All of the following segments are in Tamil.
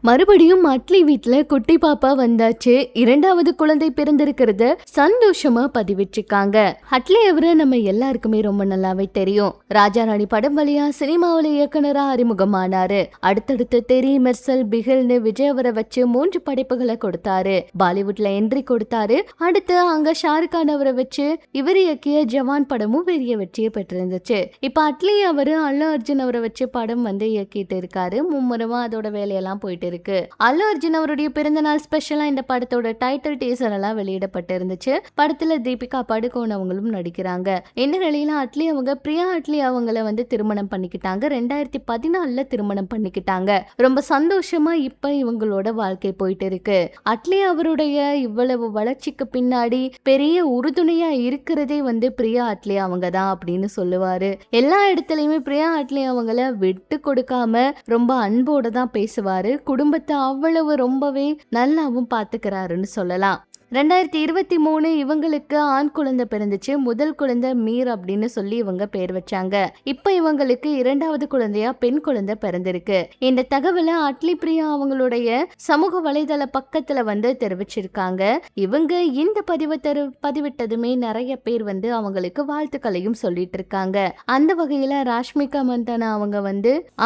மறுபடியும் அட்லி வீட்ல குட்டி பாப்பா வந்தாச்சு. இரண்டாவது குழந்தை பிறந்திருக்கிறத சந்தோஷமா பதிவிட்டிருக்காங்க. அட்லி அவரை நம்ம எல்லாருக்குமே ரொம்ப நல்லாவே தெரியும். ராஜா ராணி படம் வழியா சினிமாவில இயக்குனரா அறிமுகமானாரு. அடுத்தடுத்து தெரி, மெர்சல், பிகில்னு விஜய் அவரை வச்சு 3 படைப்புகளை கொடுத்தாரு. பாலிவுட்ல என்ட்ரி கொடுத்தாரு. அடுத்து அங்க ஷாருக் கான் அவரை வச்சு இவர் இயக்கிய ஜவான் படமும் பெரிய வெற்றியை பெற்றிருந்துச்சு. இப்ப அட்லி அவரு அல்லு அர்ஜுன் அவரை வச்சு படம் இயக்கிட்டு இருக்காரு. மும்முரமா அதோட வேலையெல்லாம் போயிட்டு இருக்கு. அல்லு அர்ஜுன் அவருடைய பிறந்தநாள் ஸ்பெஷலா இந்த படத்தோட டைட்டில் டீசர் எல்லாம் வெளியிடப்பட்டு இருந்துச்சு. படத்துல தீபிகா படுகோன் அவங்களும் நடிக்கிறாங்க. இந்த நிலையில அட்லி அவங்க பிரியா அட்லி அவங்கள திருமணம் பண்ணிக்கிட்டாங்க. 2014 திருமணம் பண்ணிக்கிட்டாங்க. ரொம்ப சந்தோஷமா இப்ப இவங்களோட வாழ்க்கை போயிட்டு இருக்கு. அட்லி அவருடைய இவ்வளவு வளர்ச்சிக்கு பின்னாடி பெரிய உறுதுணையா இருக்கிறதே பிரியா அட்லி அவங்க தான் அப்படின்னு சொல்லுவாரு. எல்லா இடத்துலயுமே பிரியா அட்லி அவங்கள விட்டு கொடுக்காம ரொம்ப அன்போட தான் பேசுவாரு. குடும்பத்தை அவ்வளவு ரொம்பவே நல்லாவும் பாத்துக்கிறாருன்னு சொல்லலாம். 2023 இவங்களுக்கு ஆண் குழந்தை பிறந்துச்சு. முதல் குழந்தை மீர் அப்படின்னு சொல்லி இவங்க பேர் வச்சாங்க. இப்ப இவங்களுக்கு இரண்டாவது குழந்தையா பெண் குழந்தை பிறந்திருக்கு. இந்த தகவலை அட்லி பிரியா அவங்களுடைய சமூக வலைதள பக்கத்துல தெரிவிச்சிருக்காங்க. இவங்க இந்த பதிவிட்டதுமே நிறைய பேர் அவங்களுக்கு வாழ்த்துக்களையும் சொல்லிட்டு இருக்காங்க. அந்த வகையில ராஷ்மிகா மந்தனா அவங்க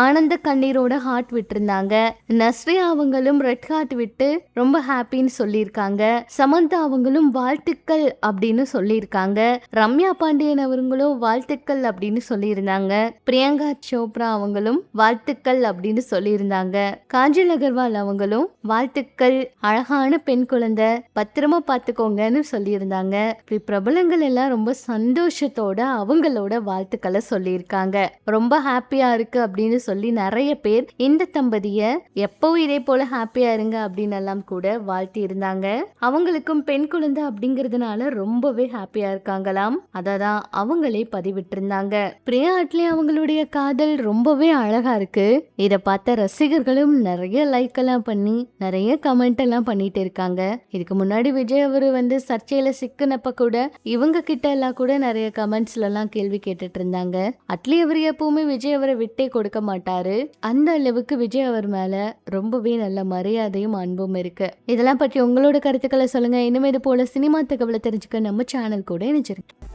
ஆனந்த கண்ணீரோட ஹார்ட் விட்டுருந்தாங்க. நஸ்ரியா அவங்களும் ரெட் ஹார்ட் விட்டு ரொம்ப ஹாப்பின்னு சொல்லியிருக்காங்க. சமந்தா அவங்களும் வாழ்த்துக்கள் அப்படின்னு சொல்லியிருக்காங்க. ரம்யா பாண்டியன் அவங்களும் வாழ்த்துக்கள் அப்படின்னு சொல்லியிருந்தாங்க. பிரியங்கா சோப்ரா அவங்களும் வாழ்த்துக்கள் அப்படின்னு சொல்லியிருந்தாங்க. காஜல் அகர்வால் அவங்களும் வாழ்த்துக்கள், அழகான பெண் குழந்தை, பத்திரமா பார்த்துக்கோங்கன்னு சொல்லியிருந்தாங்க. பிரபலங்கள் எல்லாம் ரொம்ப சந்தோஷத்தோட அவங்களோட வாழ்த்துக்களை சொல்லியிருக்காங்க. ரொம்ப ஹாப்பியா இருக்கு அப்படின்னு சொல்லி நிறைய பேர் இந்த தம்பதிய எப்பவும் இதே போல ஹாப்பியா இருங்க அப்படின்னு எல்லாம் கூட வாழ்த்தி இருந்தாங்க. அவங்களுக்கு பெண் குழந்தை அப்படிங்கறதுனால ரொம்பவே ஹாப்பியா இருக்காங்களாம். அததான் அவங்களே பதிவிட்டிருந்தாங்க. பிரியா அட்லி அவங்களுடைய காதல் ரொம்பவே அழகா இருக்கு. இத பார்த்த ரசிகர்களும் நிறைய லைக் எல்லாம் பண்ணி நிறைய கமெண்ட் எல்லாம் பண்ணிட்டு இருக்காங்க. இதுக்கு முன்னாடி விஜய் அவரு சர்ச்சையில சிக்கினப்ப கூட இவங்க கிட்ட எல்லாம் கூட நிறைய கமெண்ட்ஸ்ல எல்லாம் கேள்வி கேட்டுட்டு இருந்தாங்க. அட்லி அவர் எப்பவுமே விஜய் அவரை விட்டே கொடுக்க மாட்டாரு. அந்த அளவுக்கு விஜய் அவர் மேல ரொம்பவே நல்ல மரியாதையும் அன்பும் இருக்கு. இதெல்லாம் பற்றி உங்களோட கருத்துக்களை சொல்லுங்க. இனிமே இது போல சினிமா தகவலை தெரிஞ்சுக்க நம்ம சேனல் கூட இணைச்சிருக்கேன்.